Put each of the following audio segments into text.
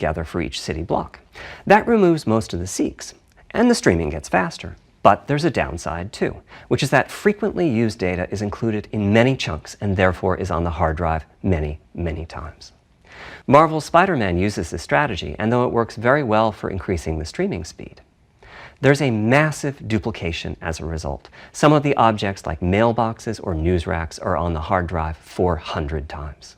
together for each city block. That removes most of the seeks, and the streaming gets faster. But there's a downside too, which is that frequently used data is included in many chunks and therefore is on the hard drive many, many times. Marvel's Spider-Man uses this strategy, and though it works very well for increasing the streaming speed, there's a massive duplication as a result. Some of the objects like mailboxes or news racks are on the hard drive 400 times.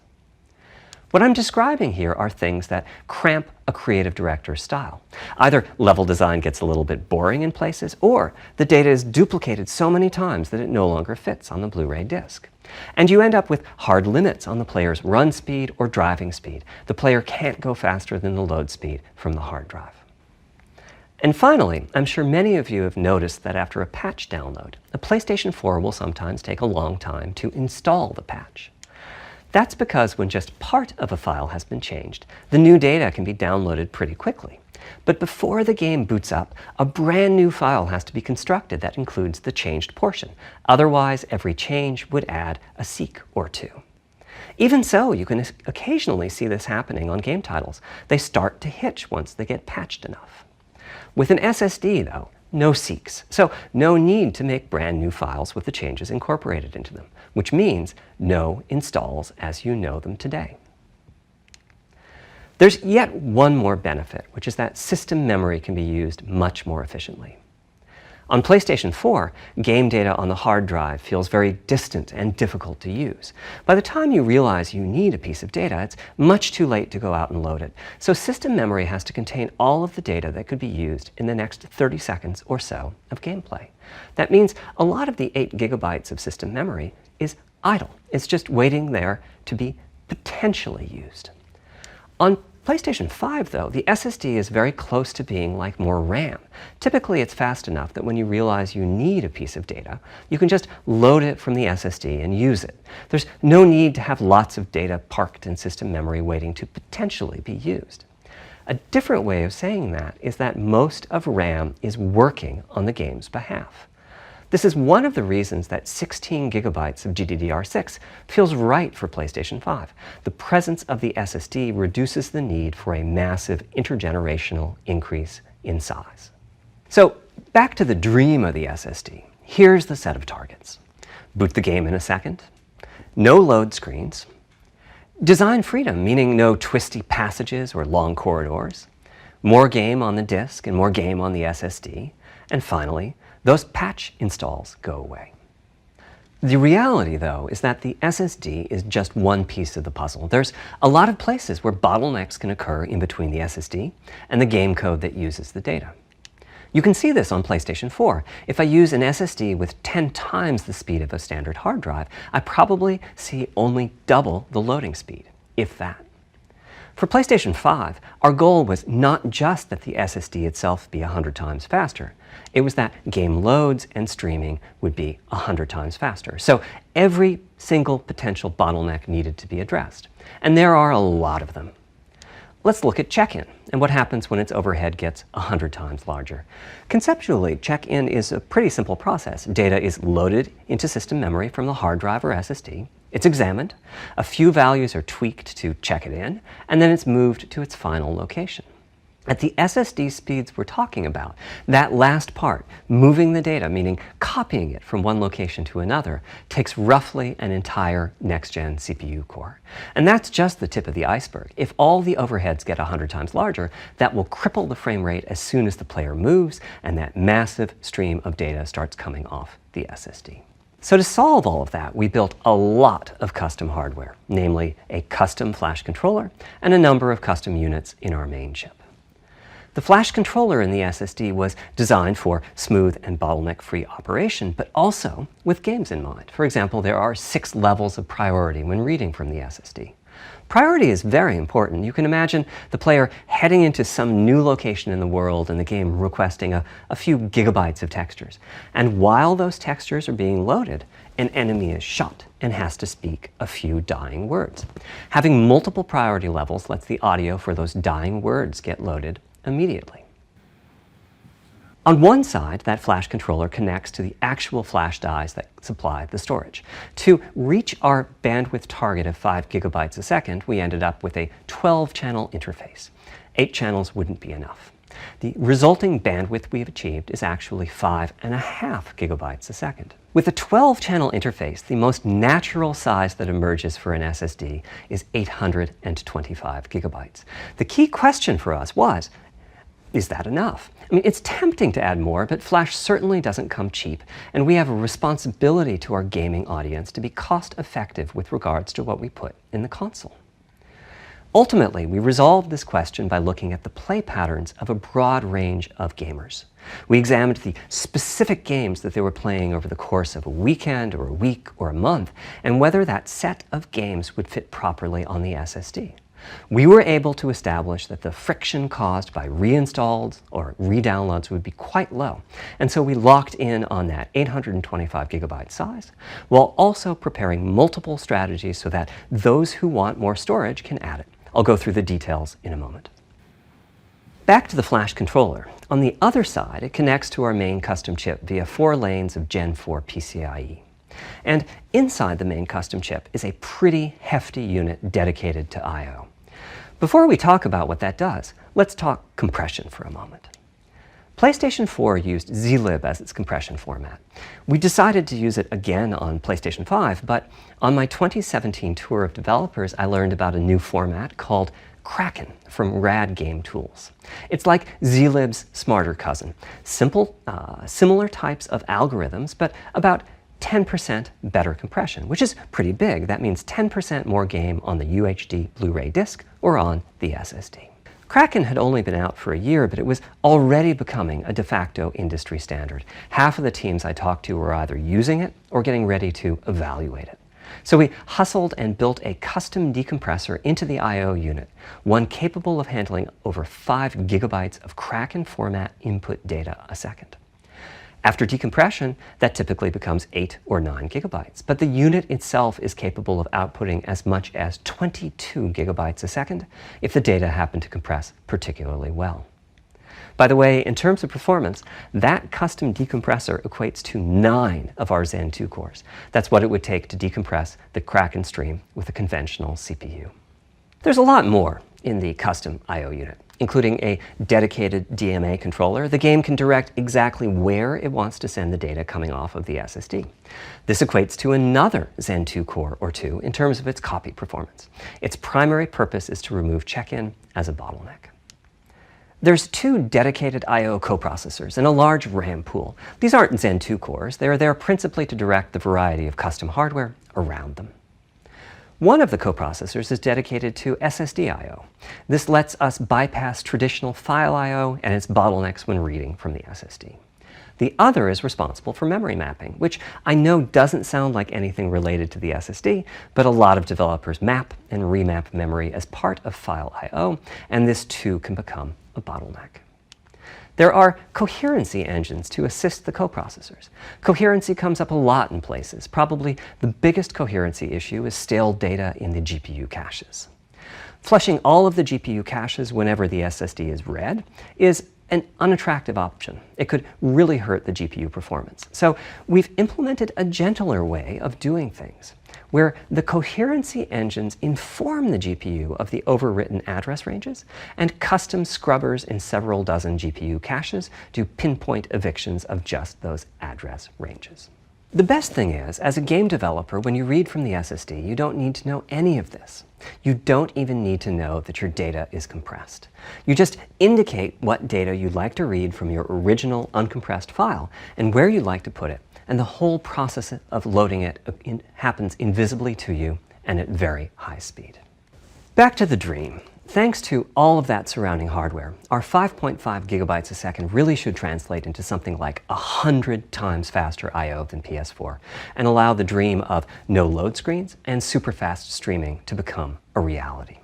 What I'm describing here are things that cramp a creative director's style. Either level design gets a little bit boring in places, or the data is duplicated so many times that it no longer fits on the Blu-ray disc. And you end up with hard limits on the player's run speed or driving speed. The player can't go faster than the load speed from the hard drive. And finally, I'm sure many of you have noticed that after a patch download, a PlayStation 4 will sometimes take a long time to install the patch. That's because when just part of a file has been changed, the new data can be downloaded pretty quickly. But before the game boots up, a brand new file has to be constructed that includes the changed portion. Otherwise, every change would add a seek or two. Even so, you can occasionally see this happening on game titles. They start to hitch once they get patched enough. With an SSD, though, no seeks, so no need to make brand new files with the changes incorporated into them, which means no installs as you know them today. There's yet one more benefit, which is that system memory can be used much more efficiently. On PlayStation 4, game data on the hard drive feels very distant and difficult to use. By the time you realize you need a piece of data, it's much too late to go out and load it. So system memory has to contain all of the data that could be used in the next 30 seconds or so of gameplay. That means a lot of the 8 gigabytes of system memory is idle. It's just waiting there to be potentially used. On PlayStation 5, though, the SSD is very close to being like more RAM. Typically, it's fast enough that when you realize you need a piece of data, you can just load it from the SSD and use it. There's no need to have lots of data parked in system memory waiting to potentially be used. A different way of saying that is that most of RAM is working on the game's behalf. This is one of the reasons that 16 gigabytes of GDDR6 feels right for PlayStation 5. The presence of the SSD reduces the need for a massive intergenerational increase in size. So back to the dream of the SSD. Here's the set of targets. Boot the game in a second, no load screens, design freedom, meaning no twisty passages or long corridors, more game on the disk and more game on the SSD, and finally, those patch installs go away. The reality, though, is that the SSD is just one piece of the puzzle. There's a lot of places where bottlenecks can occur in between the SSD and the game code that uses the data. You can see this on PlayStation 4. If I use an SSD with 10 times the speed of a standard hard drive, I probably see only double the loading speed, if that. For PlayStation 5, our goal was not just that the SSD itself be 100 times faster. It was that game loads and streaming would be 100 times faster. So every single potential bottleneck needed to be addressed. And there are a lot of them. Let's look at check-in and what happens when its overhead gets 100 times larger. Conceptually, check-in is a pretty simple process. Data is loaded into system memory from the hard drive or SSD. It's examined, a few values are tweaked to check it in, and then it's moved to its final location. At the SSD speeds we're talking about, that last part, moving the data, meaning copying it from one location to another, takes roughly an entire next-gen CPU core. And that's just the tip of the iceberg. If all the overheads get 100 times larger, that will cripple the frame rate as soon as the player moves, and that massive stream of data starts coming off the SSD. So to solve all of that, we built a lot of custom hardware, namely a custom flash controller and a number of custom units in our main chip. The flash controller in the SSD was designed for smooth and bottleneck-free operation, but also with games in mind. For example, there are 6 levels of priority when reading from the SSD. Priority is very important. You can imagine the player heading into some new location in the world and the game requesting a few gigabytes of textures. And while those textures are being loaded, an enemy is shot and has to speak a few dying words. Having multiple priority levels lets the audio for those dying words get loaded immediately. On one side, that flash controller connects to the actual flash dies that supply the storage. To reach our bandwidth target of 5 gigabytes a second, we ended up with a 12-channel interface. 8 channels wouldn't be enough. The resulting bandwidth we've achieved is actually 5.5 gigabytes a second. With a 12-channel interface, the most natural size that emerges for an SSD is 825 gigabytes. The key question for us was, is that enough? I mean, it's tempting to add more, but flash certainly doesn't come cheap, and we have a responsibility to our gaming audience to be cost-effective with regards to what we put in the console. Ultimately, we resolved this question by looking at the play patterns of a broad range of gamers. We examined the specific games that they were playing over the course of a weekend or a week or a month, and whether that set of games would fit properly on the SSD. We were able to establish that the friction caused by reinstalls or re-downloads would be quite low, and so we locked in on that 825 gigabyte size, while also preparing multiple strategies so that those who want more storage can add it. I'll go through the details in a moment. Back to the flash controller. On the other side, it connects to our main custom chip via 4 lanes of Gen 4 PCIe. And inside the main custom chip is a pretty hefty unit dedicated to I/O. Before we talk about what that does, let's talk compression for a moment. PlayStation 4 used zlib as its compression format. We decided to use it again on PlayStation 5, but on my 2017 tour of developers, I learned about a new format called Kraken from Rad Game Tools. It's like zlib's smarter cousin. Simple, similar types of algorithms, but about 10% better compression, which is pretty big. That means 10% more game on the UHD Blu-ray disc or on the SSD. Kraken had only been out for a year, but it was already becoming a de facto industry standard. Half of the teams I talked to were either using it or getting ready to evaluate it. So we hustled and built a custom decompressor into the I/O unit, one capable of handling over 5 gigabytes of Kraken format input data a second. After decompression, that typically becomes 8 or 9 gigabytes, but the unit itself is capable of outputting as much as 22 gigabytes a second if the data happen to compress particularly well. By the way, in terms of performance, that custom decompressor equates to 9 of our Zen 2 cores. That's what it would take to decompress the Kraken stream with a conventional CPU. There's a lot more in the custom I/O unit, including a dedicated DMA controller. The game can direct exactly where it wants to send the data coming off of the SSD. This equates to another Zen 2 core or 2 in terms of its copy performance. Its primary purpose is to remove check-in as a bottleneck. There's 2 dedicated I/O coprocessors and a large RAM pool. These aren't Zen 2 cores. They're there principally to direct the variety of custom hardware around them. One of the coprocessors is dedicated to SSD I/O. This lets us bypass traditional file I/O and its bottlenecks when reading from the SSD. The other is responsible for memory mapping, which I know doesn't sound like anything related to the SSD, but a lot of developers map and remap memory as part of file I/O, and this too can become a bottleneck. There are coherency engines to assist the coprocessors. Coherency comes up a lot in places. Probably the biggest coherency issue is stale data in the GPU caches. Flushing all of the GPU caches whenever the SSD is read is an unattractive option. It could really hurt the GPU performance. So we've implemented a gentler way of doing things, where the coherency engines inform the GPU of the overwritten address ranges, and custom scrubbers in several dozen GPU caches do pinpoint evictions of just those address ranges. The best thing is, as a game developer, when you read from the SSD, you don't need to know any of this. You don't even need to know that your data is compressed. You just indicate what data you'd like to read from your original uncompressed file and where you'd like to put it, and the whole process of loading it happens invisibly to you and at very high speed. Back to the dream. Thanks to all of that surrounding hardware, our 5.5 gigabytes a second really should translate into something like 100 times faster I/O than PS4 and allow the dream of no load screens and super fast streaming to become a reality.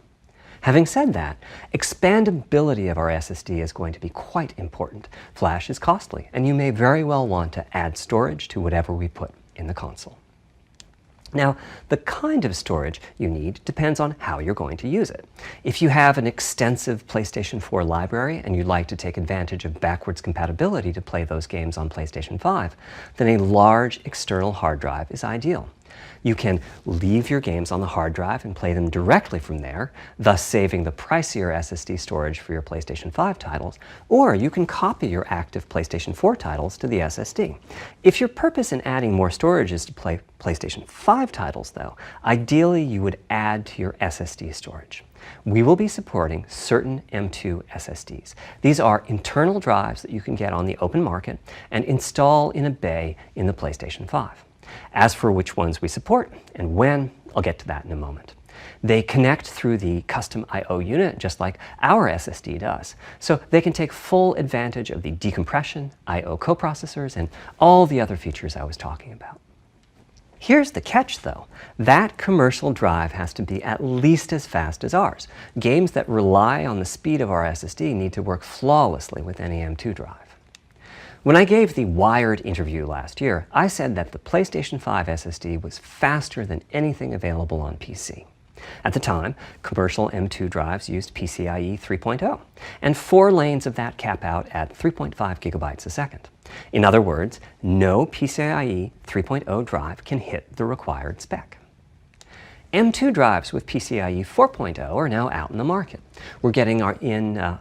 Having said that, expandability of our SSD is going to be quite important. Flash is costly, and you may very well want to add storage to whatever we put in the console. Now, the kind of storage you need depends on how you're going to use it. If you have an extensive PlayStation 4 library and you'd like to take advantage of backwards compatibility to play those games on PlayStation 5, then a large external hard drive is ideal. You can leave your games on the hard drive and play them directly from there, thus saving the pricier SSD storage for your PlayStation 5 titles, or you can copy your active PlayStation 4 titles to the SSD. If your purpose in adding more storage is to play PlayStation 5 titles, though, ideally you would add to your SSD storage. We will be supporting certain M2 SSDs. These are internal drives that you can get on the open market and install in a bay in the PlayStation 5. As for which ones we support and when, I'll get to that in a moment. They connect through the custom I/O unit just like our SSD does, so they can take full advantage of the decompression, I/O coprocessors, and all the other features I was talking about. Here's the catch, though. That commercial drive has to be at least as fast as ours. Games that rely on the speed of our SSD need to work flawlessly with any M2 drive. When I gave the Wired interview last year, I said that the PlayStation 5 SSD was faster than anything available on PC. At the time, commercial M2 drives used PCIe 3.0, and 4 lanes of that cap out at 3.5 gigabytes a second. In other words, no PCIe 3.0 drive can hit the required spec. M2 drives with PCIe 4.0 are now out in the market. We're getting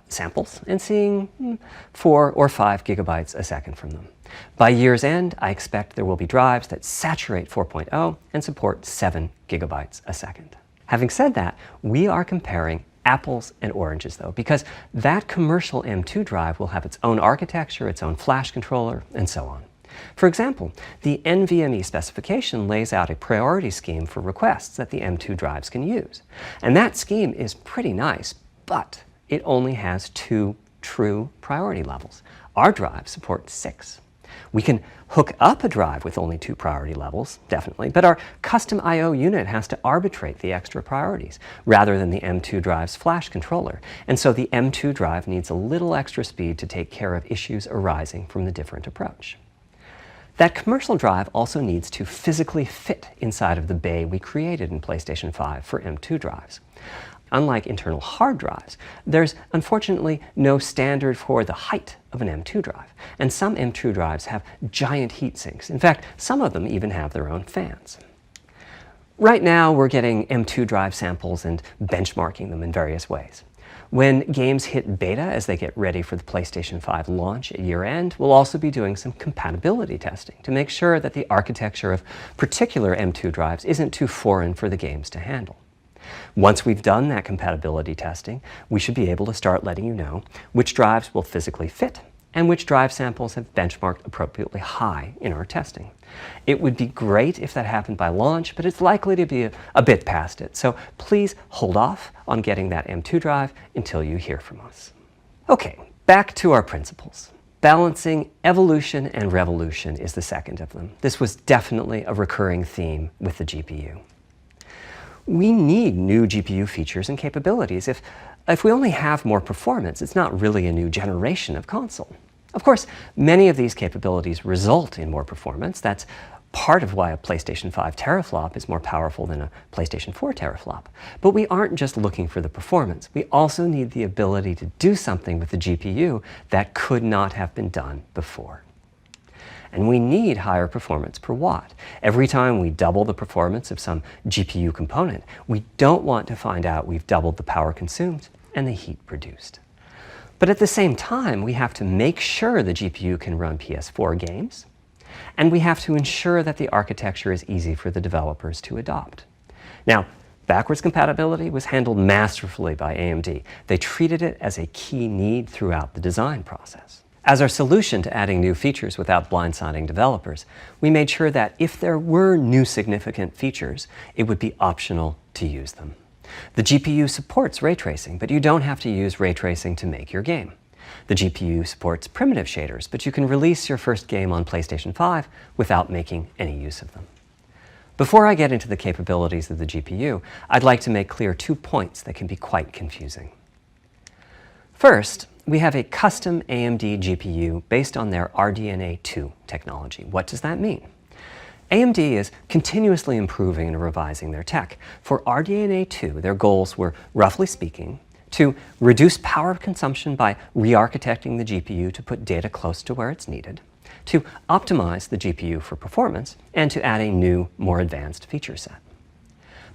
samples and seeing 4 or 5 gigabytes a second from them. By year's end, I expect there will be drives that saturate 4.0 and support 7 gigabytes a second. Having said that, we are comparing apples and oranges, though, because that commercial M2 drive will have its own architecture, its own flash controller, and so on. For example, the NVMe specification lays out a priority scheme for requests that the M2 drives can use. And that scheme is pretty nice, but it only has 2 true priority levels. Our drive supports 6. We can hook up a drive with only 2 priority levels, definitely, but our custom I/O unit has to arbitrate the extra priorities rather than the M2 drive's flash controller. And so the M2 drive needs a little extra speed to take care of issues arising from the different approach. That commercial drive also needs to physically fit inside of the bay we created in PlayStation 5 for M2 drives. Unlike internal hard drives, there's unfortunately no standard for the height of an M2 drive, and some M2 drives have giant heat sinks. In fact, some of them even have their own fans. Right now, we're getting M2 drive samples and benchmarking them in various ways. When games hit beta as they get ready for the PlayStation 5 launch at year-end, we'll also be doing some compatibility testing to make sure that the architecture of particular M2 drives isn't too foreign for the games to handle. Once we've done that compatibility testing, we should be able to start letting you know which drives will physically fit and which drive samples have benchmarked appropriately high in our testing. It would be great if that happened by launch, but it's likely to be a bit past it, so please hold off on getting that M2 drive until you hear from us. Okay, back to our principles. Balancing evolution and revolution is the second of them. This was definitely a recurring theme with the GPU. We need new GPU features and capabilities. If we only have more performance, it's not really a new generation of console. Of course, many of these capabilities result in more performance. That's part of why a PlayStation 5 teraflop is more powerful than a PlayStation 4 teraflop. But we aren't just looking for the performance. We also need the ability to do something with the GPU that could not have been done before. And we need higher performance per watt. Every time we double the performance of some GPU component, we don't want to find out we've doubled the power consumed and the heat produced. But at the same time, we have to make sure the GPU can run PS4 games, and we have to ensure that the architecture is easy for the developers to adopt. Now, backwards compatibility was handled masterfully by AMD. They treated it as a key need throughout the design process. As our solution to adding new features without blindsiding developers, we made sure that if there were new significant features, it would be optional to use them. The GPU supports ray tracing, but you don't have to use ray tracing to make your game. The GPU supports primitive shaders, but you can release your first game on PlayStation 5 without making any use of them. Before I get into the capabilities of the GPU, I'd like to make clear 2 points that can be quite confusing. First, we have a custom AMD GPU based on their RDNA 2 technology. What does that mean? AMD is continuously improving and revising their tech. For RDNA 2, their goals were, roughly speaking, to reduce power consumption by re-architecting the GPU to put data close to where it's needed, to optimize the GPU for performance, and to add a new, more advanced feature set.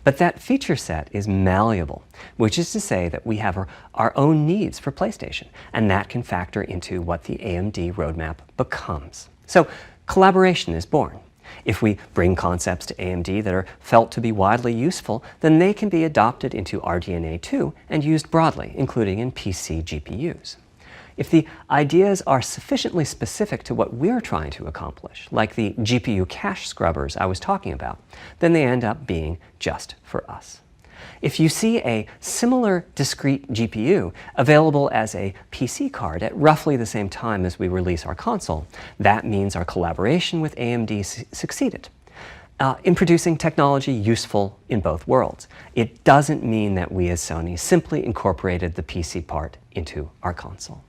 But that feature set is malleable, which is to say that we have our own needs for PlayStation, and that can factor into what the AMD roadmap becomes. So collaboration is born. If we bring concepts to AMD that are felt to be widely useful, then they can be adopted into RDNA 2 and used broadly, including in PC GPUs. If the ideas are sufficiently specific to what we're trying to accomplish, like the GPU cache scrubbers I was talking about, then they end up being just for us. If you see a similar discrete GPU available as a PC card at roughly the same time as we release our console, that means our collaboration with AMD succeeded in producing technology useful in both worlds. It doesn't mean that we as Sony simply incorporated the PC part into our console.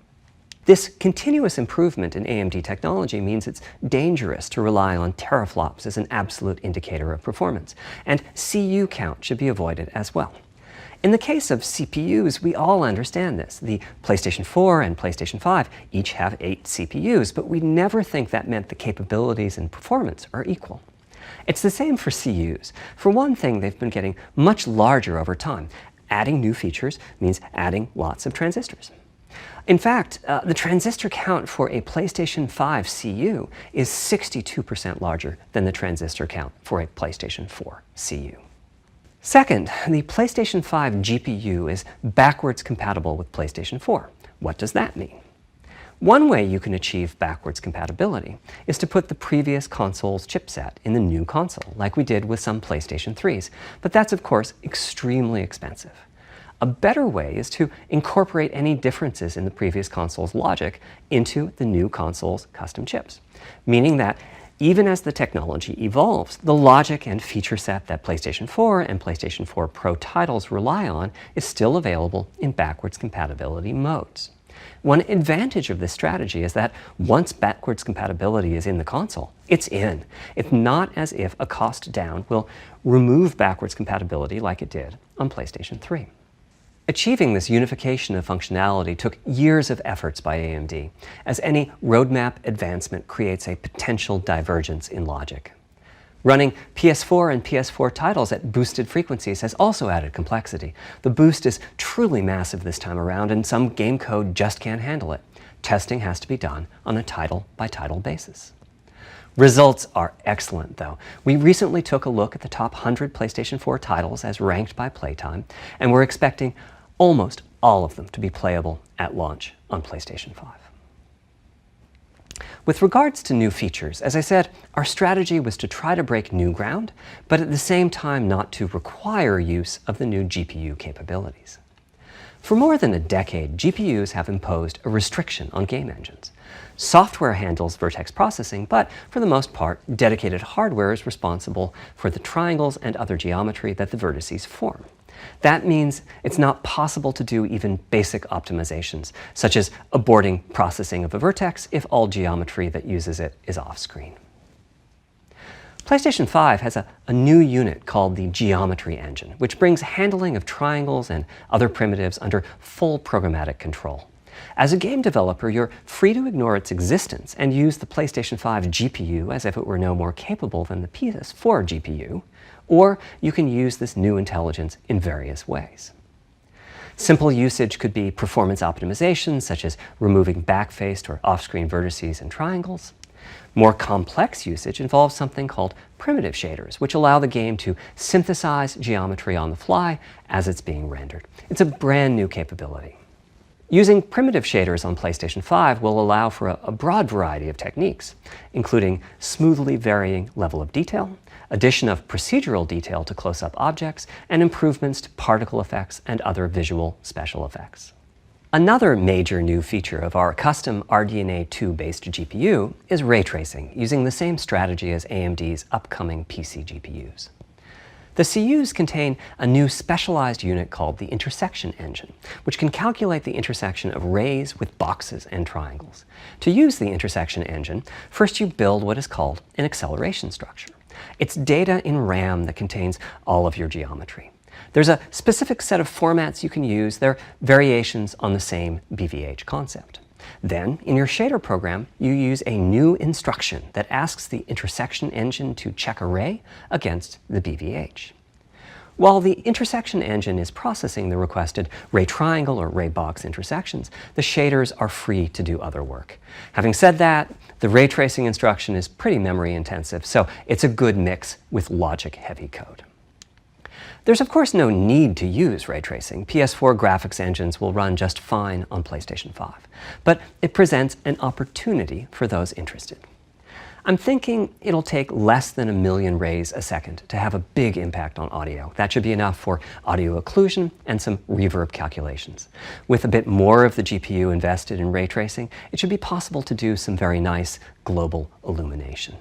This continuous improvement in AMD technology means it's dangerous to rely on teraflops as an absolute indicator of performance, and CU count should be avoided as well. In the case of CPUs, we all understand this. The PlayStation 4 and PlayStation 5 each have 8 CPUs, but we never think that meant the capabilities and performance are equal. It's the same for CUs. For one thing, they've been getting much larger over time. Adding new features means adding lots of transistors. In fact, the transistor count for a PlayStation 5 CU is 62% larger than the transistor count for a PlayStation 4 CU. Second, the PlayStation 5 GPU is backwards compatible with PlayStation 4. What does that mean? One way you can achieve backwards compatibility is to put the previous console's chipset in the new console, like we did with some PlayStation 3s, but that's of course extremely expensive. A better way is to incorporate any differences in the previous console's logic into the new console's custom chips, meaning that even as the technology evolves, the logic and feature set that PlayStation 4 and PlayStation 4 Pro titles rely on is still available in backwards compatibility modes. One advantage of this strategy is that once backwards compatibility is in the console, it's in. It's not as if a cost down will remove backwards compatibility like it did on PlayStation 3. Achieving this unification of functionality took years of efforts by AMD, as any roadmap advancement creates a potential divergence in logic. Running PS4 and PS4 titles at boosted frequencies has also added complexity. The boost is truly massive this time around, and some game code just can't handle it. Testing has to be done on a title-by-title basis. Results are excellent, though. We recently took a look at the top 100 PlayStation 4 titles as ranked by playtime, and we're expecting almost all of them to be playable at launch on PlayStation 5. With regards to new features, as I said, our strategy was to try to break new ground, but at the same time not to require use of the new GPU capabilities. For more than a decade, GPUs have imposed a restriction on game engines. Software handles vertex processing, but for the most part, dedicated hardware is responsible for the triangles and other geometry that the vertices form. That means it's not possible to do even basic optimizations, such as aborting processing of a vertex if all geometry that uses it is off-screen. PlayStation 5 has a new unit called the Geometry Engine, which brings handling of triangles and other primitives under full programmatic control. As a game developer, you're free to ignore its existence and use the PlayStation 5 GPU as if it were no more capable than the PS4 GPU, or you can use this new intelligence in various ways. Simple usage could be performance optimization, such as removing back-faced or off-screen vertices and triangles. More complex usage involves something called primitive shaders, which allow the game to synthesize geometry on the fly as it's being rendered. It's a brand new capability. Using primitive shaders on PlayStation 5 will allow for a broad variety of techniques, including smoothly varying level of detail, addition of procedural detail to close-up objects, and improvements to particle effects and other visual special effects. Another major new feature of our custom RDNA 2-based GPU is ray tracing, using the same strategy as AMD's upcoming PC GPUs. The CUs contain a new specialized unit called the intersection engine, which can calculate the intersection of rays with boxes and triangles. To use the intersection engine, first you build what is called an acceleration structure. It's data in RAM that contains all of your geometry. There's a specific set of formats you can use. They're variations on the same BVH concept. Then, in your shader program, you use a new instruction that asks the intersection engine to check a ray against the BVH. While the intersection engine is processing the requested ray triangle or ray box intersections, the shaders are free to do other work. Having said that, the ray tracing instruction is pretty memory intensive, so it's a good mix with logic-heavy code. There's of course no need to use ray tracing. PS4 graphics engines will run just fine on PlayStation 5. But it presents an opportunity for those interested. I'm thinking it'll take less than 1 million rays a second to have a big impact on audio. That should be enough for audio occlusion and some reverb calculations. With a bit more of the GPU invested in ray tracing, it should be possible to do some very nice global illumination.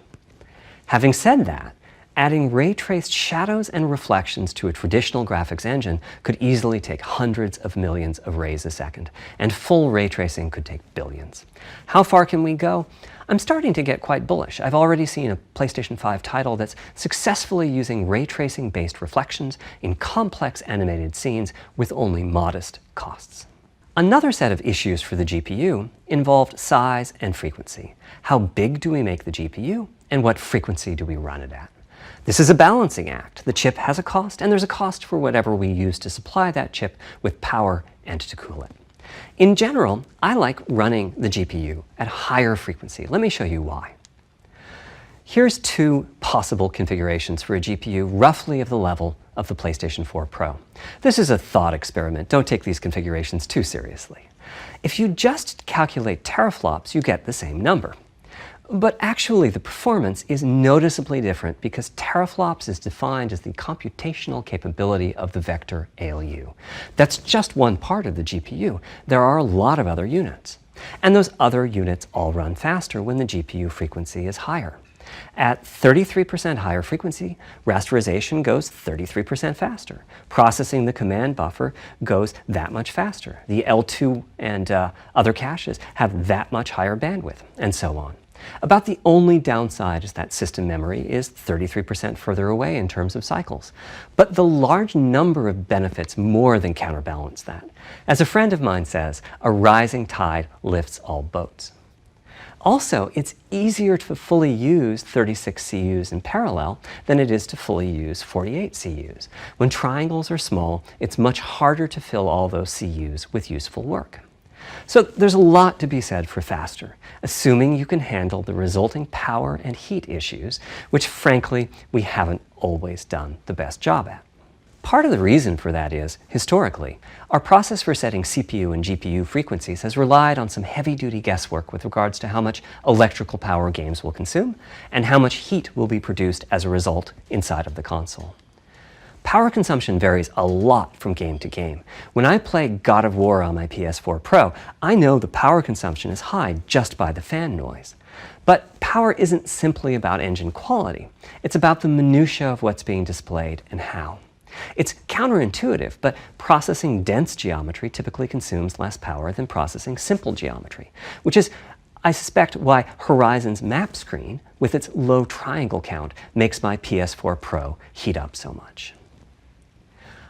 Having said that, adding ray-traced shadows and reflections to a traditional graphics engine could easily take hundreds of millions of rays a second, and full ray tracing could take billions. How far can we go? I'm starting to get quite bullish. I've already seen a PlayStation 5 title that's successfully using ray tracing-based reflections in complex animated scenes with only modest costs. Another set of issues for the GPU involved size and frequency. How big do we make the GPU, and what frequency do we run it at? This is a balancing act. The chip has a cost, and there's a cost for whatever we use to supply that chip with power and to cool it. In general, I like running the GPU at higher frequency. Let me show you why. Here's 2 possible configurations for a GPU roughly of the level of the PlayStation 4 Pro. This is a thought experiment. Don't take these configurations too seriously. If you just calculate teraflops, you get the same number. But actually, the performance is noticeably different because teraflops is defined as the computational capability of the vector ALU. That's just one part of the GPU. There are a lot of other units. And those other units all run faster when the GPU frequency is higher. At 33% higher frequency, rasterization goes 33% faster. Processing the command buffer goes that much faster. The L2 and other caches have that much higher bandwidth, and so on. About the only downside is that system memory is 33% further away in terms of cycles. But the large number of benefits more than counterbalance that. As a friend of mine says, a rising tide lifts all boats. Also, it's easier to fully use 36 CUs in parallel than it is to fully use 48 CUs. When triangles are small, it's much harder to fill all those CUs with useful work. So there's a lot to be said for faster, assuming you can handle the resulting power and heat issues, which frankly, we haven't always done the best job at. Part of the reason for that is, historically, our process for setting CPU and GPU frequencies has relied on some heavy-duty guesswork with regards to how much electrical power games will consume and how much heat will be produced as a result inside of the console. Power consumption varies a lot from game to game. When I play God of War on my PS4 Pro, I know the power consumption is high just by the fan noise. But power isn't simply about engine quality. It's about the minutiae of what's being displayed and how. It's counterintuitive, but processing dense geometry typically consumes less power than processing simple geometry, which is, I suspect, why Horizon's map screen, with its low triangle count, makes my PS4 Pro heat up so much.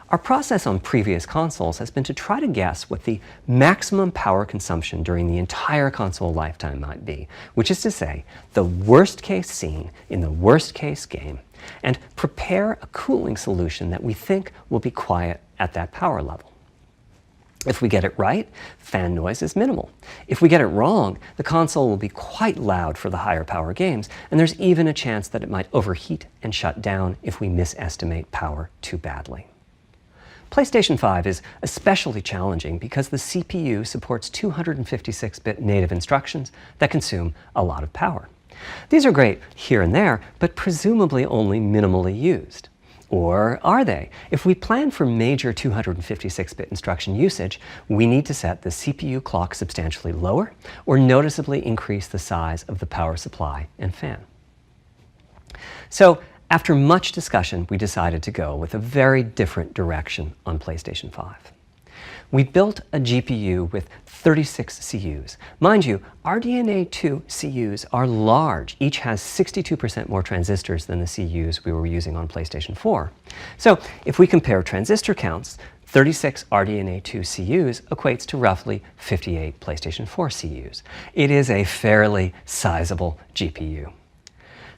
Our process on previous consoles has been to try to guess what the maximum power consumption during the entire console lifetime might be, which is to say, the worst-case scene in the worst-case game, and prepare a cooling solution that we think will be quiet at that power level. If we get it right, fan noise is minimal. If we get it wrong, the console will be quite loud for the higher power games, and there's even a chance that it might overheat and shut down if we misestimate power too badly. PlayStation 5 is especially challenging because the CPU supports 256-bit native instructions that consume a lot of power. These are great here and there, but presumably only minimally used. Or are they? If we plan for major 256-bit instruction usage, we need to set the CPU clock substantially lower or noticeably increase the size of the power supply and fan. So, after much discussion, we decided to go with a very different direction on PlayStation 5. We built a GPU with 36 CUs. Mind you, RDNA2 CUs are large. Each has 62% more transistors than the CUs we were using on PlayStation 4. So if we compare transistor counts, 36 RDNA2 CUs equates to roughly 58 PlayStation 4 CUs. It is a fairly sizable GPU.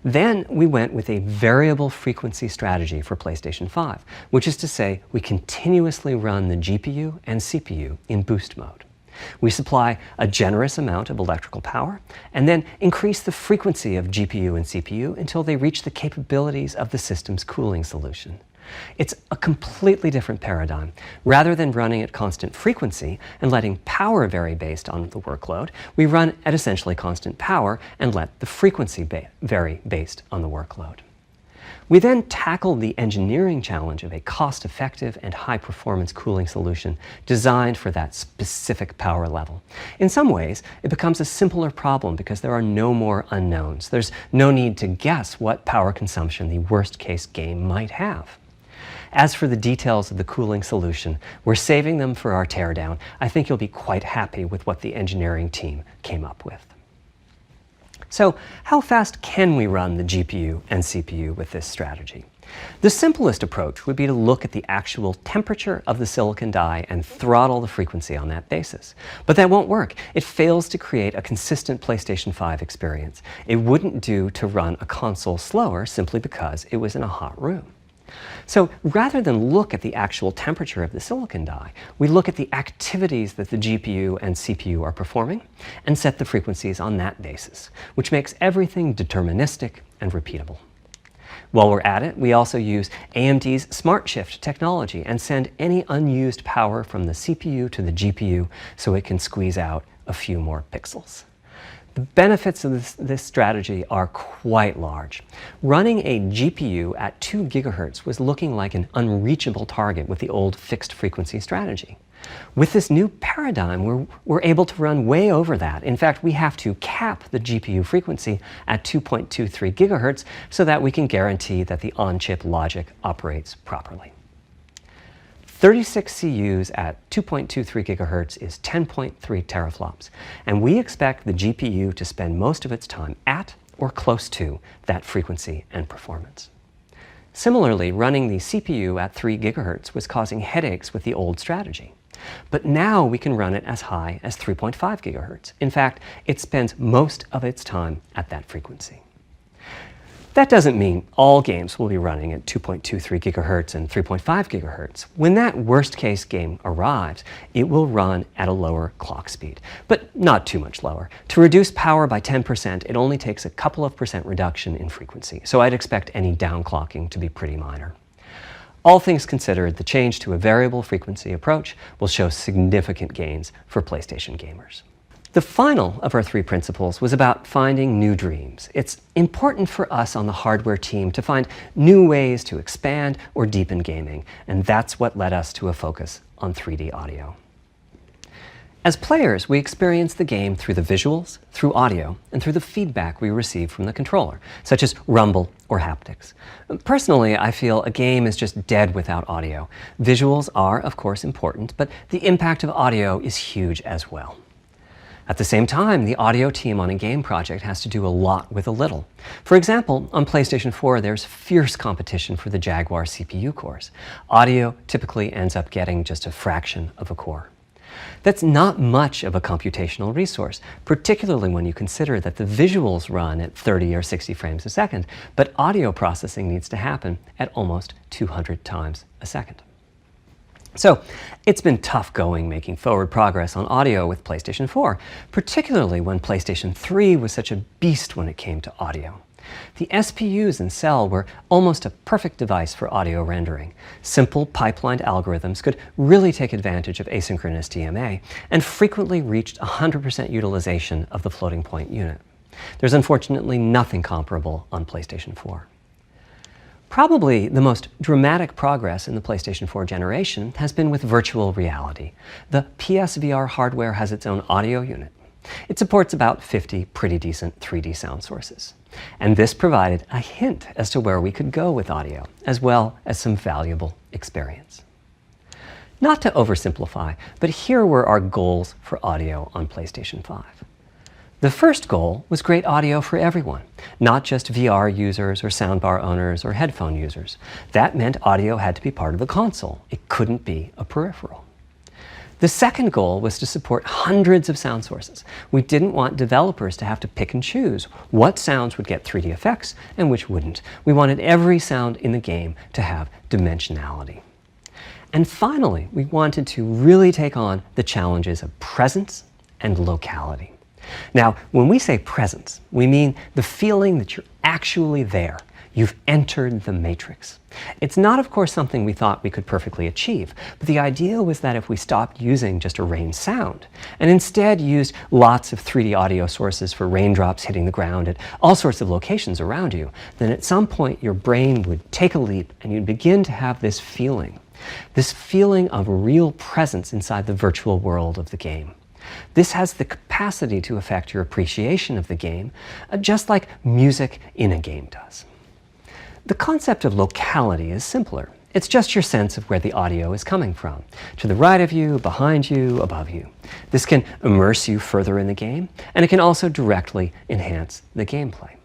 Then we went with a variable frequency strategy for PlayStation 5, which is to say we continuously run the GPU and CPU in boost mode. We supply a generous amount of electrical power and then increase the frequency of GPU and CPU until they reach the capabilities of the system's cooling solution. It's a completely different paradigm. Rather than running at constant frequency and letting power vary based on the workload, we run at essentially constant power and let the frequency vary based on the workload. We then tackled the engineering challenge of a cost-effective and high-performance cooling solution designed for that specific power level. In some ways, it becomes a simpler problem because there are no more unknowns. There's no need to guess what power consumption the worst-case game might have. As for the details of the cooling solution, we're saving them for our teardown. I think you'll be quite happy with what the engineering team came up with. So, how fast can we run the GPU and CPU with this strategy? The simplest approach would be to look at the actual temperature of the silicon die and throttle the frequency on that basis. But that won't work. It fails to create a consistent PlayStation 5 experience. It wouldn't do to run a console slower simply because it was in a hot room. So rather than look at the actual temperature of the silicon die, we look at the activities that the GPU and CPU are performing and set the frequencies on that basis, which makes everything deterministic and repeatable. While we're at it, we also use AMD's Smart Shift technology and send any unused power from the CPU to the GPU so it can squeeze out a few more pixels. The benefits of this strategy are quite large. Running a GPU at 2 GHz was looking like an unreachable target with the old fixed frequency strategy. With this new paradigm, we're able to run way over that. In fact, we have to cap the GPU frequency at 2.23 GHz so that we can guarantee that the on-chip logic operates properly. 36 CUs at 2.23 GHz is 10.3 teraflops, and we expect the GPU to spend most of its time at or close to that frequency and performance. Similarly, running the CPU at 3 GHz was causing headaches with the old strategy. But now we can run it as high as 3.5 GHz. In fact, it spends most of its time at that frequency. That doesn't mean all games will be running at 2.23 GHz and 3.5 GHz. When that worst-case game arrives, it will run at a lower clock speed, but not too much lower. To reduce power by 10%, it only takes a couple of percent reduction in frequency, so I'd expect any downclocking to be pretty minor. All things considered, the change to a variable frequency approach will show significant gains for PlayStation gamers. The final of our 3 principles was about finding new dreams. It's important for us on the hardware team to find new ways to expand or deepen gaming, and that's what led us to a focus on 3D audio. As players, we experience the game through the visuals, through audio, and through the feedback we receive from the controller, such as rumble or haptics. Personally, I feel a game is just dead without audio. Visuals are, of course, important, but the impact of audio is huge as well. At the same time, the audio team on a game project has to do a lot with a little. For example, on PlayStation 4, there's fierce competition for the Jaguar CPU cores. Audio typically ends up getting just a fraction of a core. That's not much of a computational resource, particularly when you consider that the visuals run at 30 or 60 frames a second, but audio processing needs to happen at almost 200 times a second. So, it's been tough going making forward progress on audio with PlayStation 4, particularly when PlayStation 3 was such a beast when it came to audio. The SPUs in Cell were almost a perfect device for audio rendering. Simple pipelined algorithms could really take advantage of asynchronous DMA and frequently reached 100% utilization of the floating point unit. There's unfortunately nothing comparable on PlayStation 4. Probably the most dramatic progress in the PlayStation 4 generation has been with virtual reality. The PSVR hardware has its own audio unit. It supports about 50 pretty decent 3D sound sources. And this provided a hint as to where we could go with audio, as well as some valuable experience. Not to oversimplify, but here were our goals for audio on PlayStation 5. The first goal was great audio for everyone, not just VR users or soundbar owners or headphone users. That meant audio had to be part of the console. It couldn't be a peripheral. The second goal was to support hundreds of sound sources. We didn't want developers to have to pick and choose what sounds would get 3D effects and which wouldn't. We wanted every sound in the game to have dimensionality. And finally, we wanted to really take on the challenges of presence and locality. Now, when we say presence, we mean the feeling that you're actually there. You've entered the matrix. It's not, of course, something we thought we could perfectly achieve, but the idea was that if we stopped using just a rain sound and instead used lots of 3D audio sources for raindrops hitting the ground at all sorts of locations around you, then at some point your brain would take a leap and you'd begin to have this feeling of real presence inside the virtual world of the game. This has the capacity to affect your appreciation of the game, just like music in a game does. The concept of locality is simpler. It's just your sense of where the audio is coming from, to the right of you, behind you, above you. This can immerse you further in the game, and it can also directly enhance the gameplay.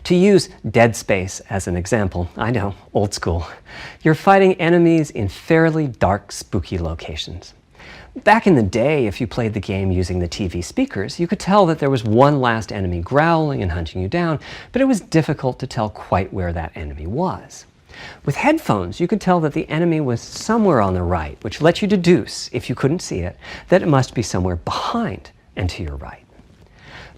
To use Dead Space as an example, I know, old school, you're fighting enemies in fairly dark, spooky locations. Back in the day, if you played the game using the TV speakers, you could tell that there was one last enemy growling and hunting you down, but it was difficult to tell quite where that enemy was. With headphones, you could tell that the enemy was somewhere on the right, which let you deduce, if you couldn't see it, that it must be somewhere behind and to your right.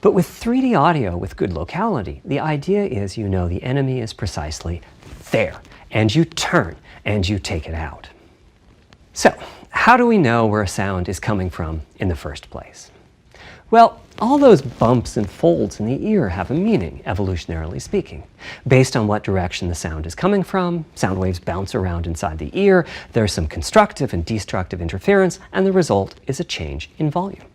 But with 3D audio with good locality, the idea is you know the enemy is precisely there, and you turn and you take it out. So, how do we know where a sound is coming from in the first place? Well, all those bumps and folds in the ear have a meaning, evolutionarily speaking. Based on what direction the sound is coming from, sound waves bounce around inside the ear, there's some constructive and destructive interference, and the result is a change in volume.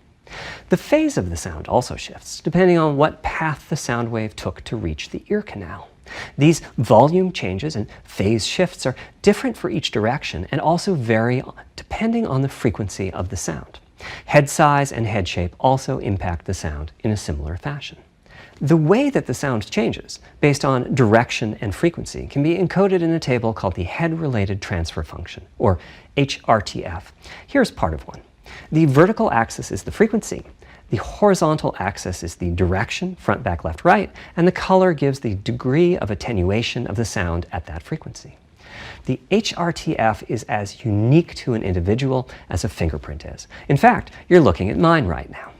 The phase of the sound also shifts, depending on what path the sound wave took to reach the ear canal. These volume changes and phase shifts are different for each direction and also vary depending on the frequency of the sound. Head size and head shape also impact the sound in a similar fashion. The way that the sound changes, based on direction and frequency, can be encoded in a table called the Head-Related Transfer Function, or HRTF. Here's part of one. The vertical axis is the frequency. The horizontal axis is the direction, front, back, left, right, and the color gives the degree of attenuation of the sound at that frequency. The HRTF is as unique to an individual as a fingerprint is. In fact, you're looking at mine right now.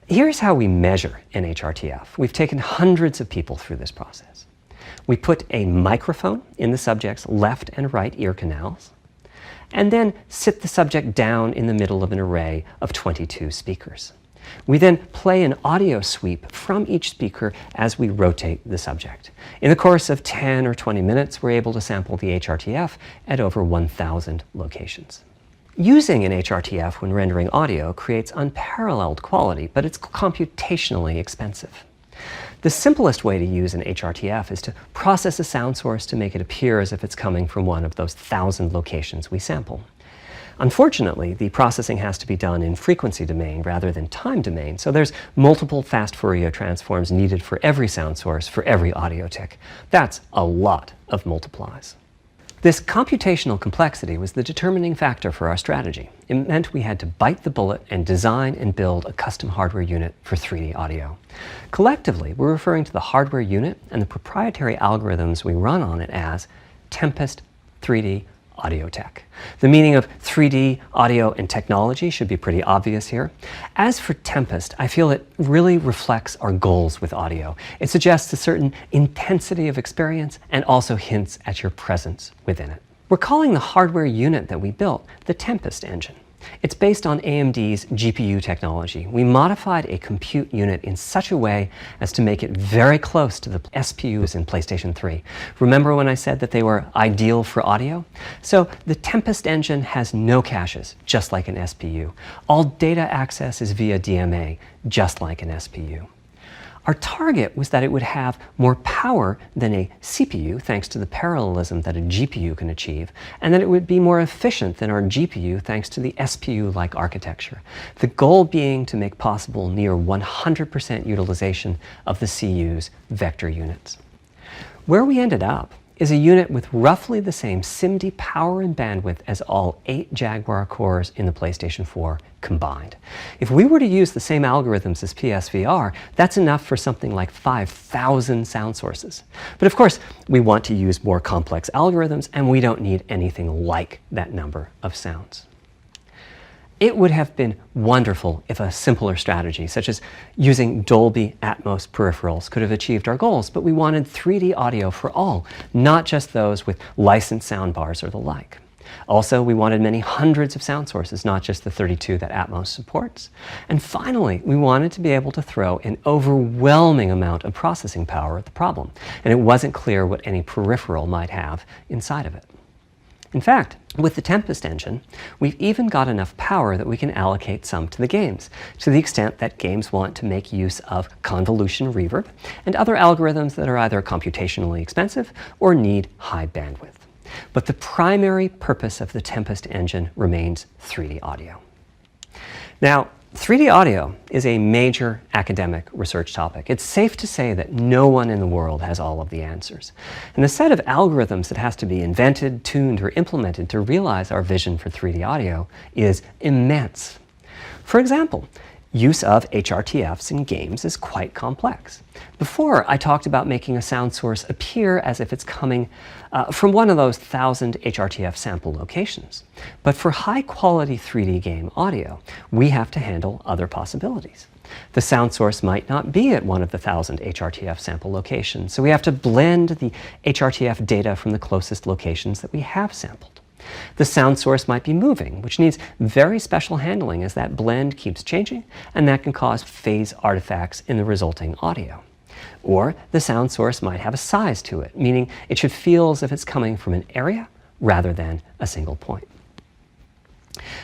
Here's how we measure an HRTF. We've taken hundreds of people through this process. We put a microphone in the subject's left and right ear canals, and then sit the subject down in the middle of an array of 22 speakers. We then play an audio sweep from each speaker as we rotate the subject. In the course of 10 or 20 minutes, we're able to sample the HRTF at over 1,000 locations. Using an HRTF when rendering audio creates unparalleled quality, but it's computationally expensive. The simplest way to use an HRTF is to process a sound source to make it appear as if it's coming from one of those 1,000 locations we sample. Unfortunately, the processing has to be done in frequency domain rather than time domain, so there's multiple fast Fourier transforms needed for every sound source for every audio tick. That's a lot of multiplies. This computational complexity was the determining factor for our strategy. It meant we had to bite the bullet and design and build a custom hardware unit for 3D audio. Collectively, we're referring to the hardware unit and the proprietary algorithms we run on it as Tempest 3D Audio Tech. The meaning of 3D audio and technology should be pretty obvious here. As for Tempest, I feel it really reflects our goals with audio. It suggests a certain intensity of experience and also hints at your presence within it. We're calling the hardware unit that we built the Tempest engine. It's based on AMD's GPU technology. We modified a compute unit in such a way as to make it very close to the SPUs in PlayStation 3. Remember when I said that they were ideal for audio? So the Tempest engine has no caches, just like an SPU. All data access is via DMA, just like an SPU. Our target was that it would have more power than a CPU, thanks to the parallelism that a GPU can achieve, and that it would be more efficient than our GPU, thanks to the SPU-like architecture. The goal being to make possible near 100% utilization of the CU's vector units. Where we ended up is a unit with roughly the same SIMD power and bandwidth as all 8 Jaguar cores in the PlayStation 4 combined. If we were to use the same algorithms as PSVR, that's enough for something like 5,000 sound sources. But of course, we want to use more complex algorithms, and we don't need anything like that number of sounds. It would have been wonderful if a simpler strategy, such as using Dolby Atmos peripherals, could have achieved our goals, but we wanted 3D audio for all, not just those with licensed soundbars or the like. Also, we wanted many hundreds of sound sources, not just the 32 that Atmos supports. And finally, we wanted to be able to throw an overwhelming amount of processing power at the problem, and it wasn't clear what any peripheral might have inside of it. In fact, with the Tempest engine, we've even got enough power that we can allocate some to the games, to the extent that games want to make use of convolution reverb and other algorithms that are either computationally expensive or need high bandwidth. But the primary purpose of the Tempest engine remains 3D audio. Now, 3D audio is a major academic research topic. It's safe to say that no one in the world has all of the answers. And the set of algorithms that has to be invented, tuned, or implemented to realize our vision for 3D audio is immense. For example, use of HRTFs in games is quite complex. Before, I talked about making a sound source appear as if it's coming from one of those 1,000 HRTF sample locations. But for high-quality 3D game audio, we have to handle other possibilities. The sound source might not be at one of the 1,000 HRTF sample locations, so we have to blend the HRTF data from the closest locations that we have sampled. The sound source might be moving, which needs very special handling as that blend keeps changing, and that can cause phase artifacts in the resulting audio. Or the sound source might have a size to it, meaning it should feel as if it's coming from an area rather than a single point.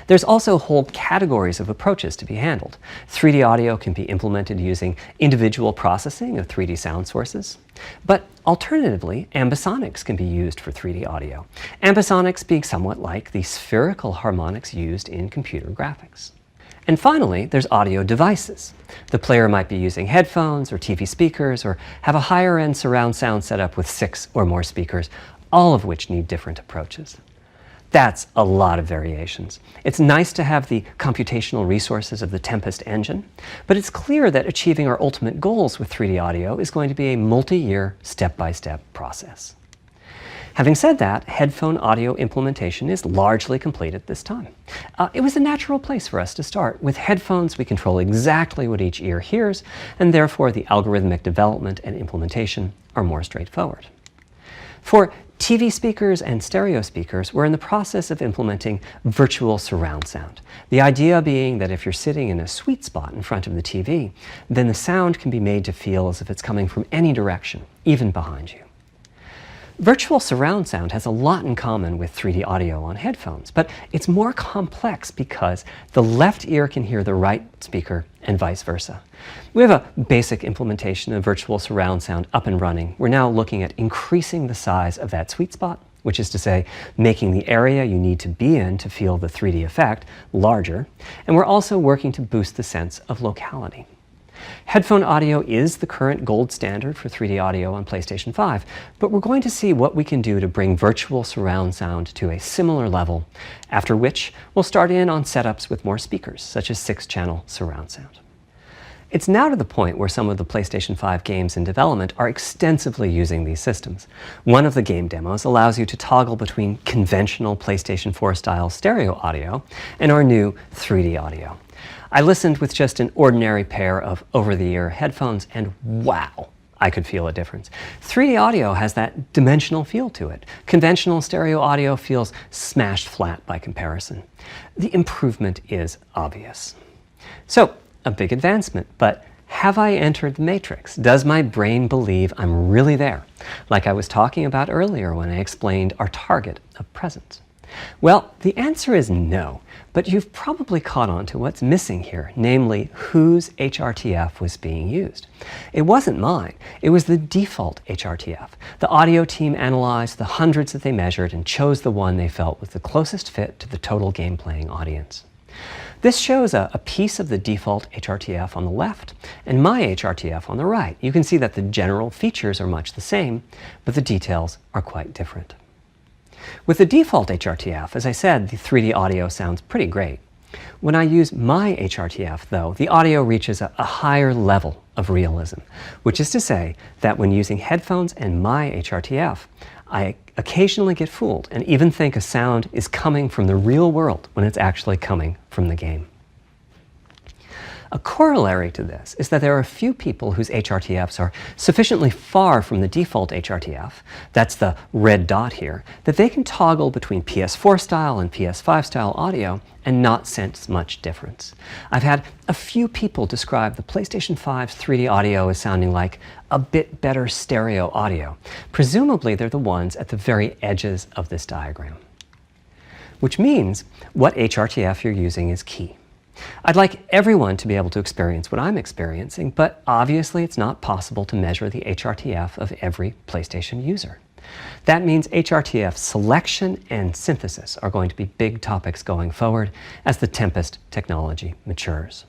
There's also whole categories of approaches to be handled. 3D audio can be implemented using individual processing of 3D sound sources. But alternatively, ambisonics can be used for 3D audio. Ambisonics being somewhat like the spherical harmonics used in computer graphics. And finally, there's audio devices. The player might be using headphones or TV speakers, or have a higher-end surround sound setup with 6 or more speakers, all of which need different approaches. That's a lot of variations. It's nice to have the computational resources of the Tempest engine, but it's clear that achieving our ultimate goals with 3D audio is going to be a multi-year, step-by-step process. Having said that, headphone audio implementation is largely complete at this time. It was a natural place for us to start. With headphones, we control exactly what each ear hears, and therefore the algorithmic development and implementation are more straightforward. For TV speakers and stereo speakers, we're in the process of implementing virtual surround sound. The idea being that if you're sitting in a sweet spot in front of the TV, then the sound can be made to feel as if it's coming from any direction, even behind you. Virtual surround sound has a lot in common with 3D audio on headphones, but it's more complex because the left ear can hear the right speaker and vice versa. We have a basic implementation of virtual surround sound up and running. We're now looking at increasing the size of that sweet spot, which is to say, making the area you need to be in to feel the 3D effect larger, and we're also working to boost the sense of locality. Headphone audio is the current gold standard for 3D audio on PlayStation 5, but we're going to see what we can do to bring virtual surround sound to a similar level, after which we'll start in on setups with more speakers, such as 6-channel surround sound. It's now to the point where some of the PlayStation 5 games in development are extensively using these systems. One of the game demos allows you to toggle between conventional PlayStation 4-style stereo audio and our new 3D audio. I listened with just an ordinary pair of over-the-ear headphones, and wow, I could feel a difference. 3D audio has that dimensional feel to it. Conventional stereo audio feels smashed flat by comparison. The improvement is obvious. So, a big advancement, but have I entered the matrix? Does my brain believe I'm really there? Like I was talking about earlier when I explained our target of presence. Well, the answer is no, but you've probably caught on to what's missing here, namely whose HRTF was being used. It wasn't mine, it was the default HRTF. The audio team analyzed the hundreds that they measured and chose the one they felt was the closest fit to the total game-playing audience. This shows a piece of the default HRTF on the left and my HRTF on the right. You can see that the general features are much the same, but the details are quite different. With the default HRTF, as I said, the 3D audio sounds pretty great. When I use my HRTF, though, the audio reaches a higher level of realism, which is to say that when using headphones and my HRTF, I occasionally get fooled and even think a sound is coming from the real world when it's actually coming from the game. A corollary to this is that there are a few people whose HRTFs are sufficiently far from the default HRTF, that's the red dot here, that they can toggle between PS4 style and PS5 style audio and not sense much difference. I've had a few people describe the PlayStation 5's 3D audio as sounding like a bit better stereo audio. Presumably they're the ones at the very edges of this diagram. Which means what HRTF you're using is key. I'd like everyone to be able to experience what I'm experiencing, but obviously it's not possible to measure the HRTF of every PlayStation user. That means HRTF selection and synthesis are going to be big topics going forward as the Tempest technology matures.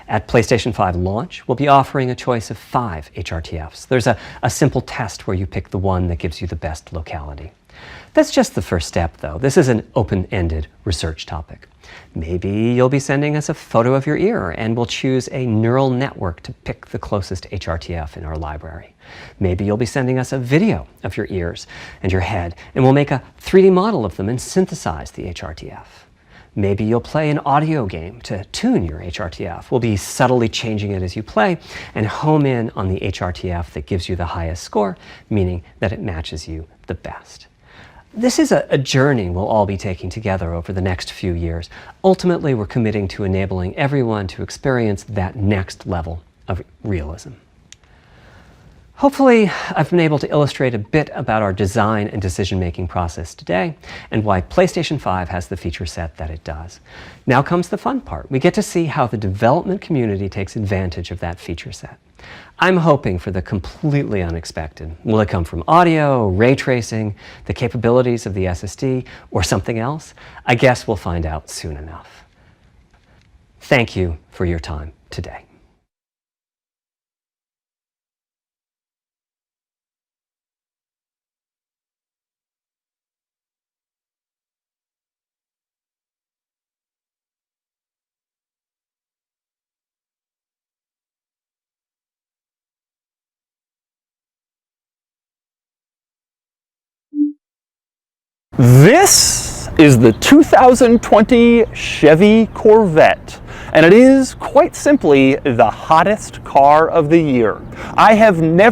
At PlayStation 5 launch, we'll be offering a choice of 5 HRTFs. There's a simple test where you pick the one that gives you the best locality. That's just the first step, though. This is an open-ended research topic. Maybe you'll be sending us a photo of your ear and we'll choose a neural network to pick the closest HRTF in our library. Maybe you'll be sending us a video of your ears and your head and we'll make a 3D model of them and synthesize the HRTF. Maybe you'll play an audio game to tune your HRTF. We'll be subtly changing it as you play and home in on the HRTF that gives you the highest score, meaning that it matches you the best. This is a journey we'll all be taking together over the next few years. Ultimately, we're committing to enabling everyone to experience that next level of realism. Hopefully, I've been able to illustrate a bit about our design and decision-making process today and why PlayStation 5 has the feature set that it does. Now comes the fun part. We get to see how the development community takes advantage of that feature set. I'm hoping for the completely unexpected. Will it come from audio, ray tracing, the capabilities of the SSD, or something else? I guess we'll find out soon enough. Thank you for your time today. This is the 2020 Chevy Corvette, and it is quite simply the hottest car of the year. I have never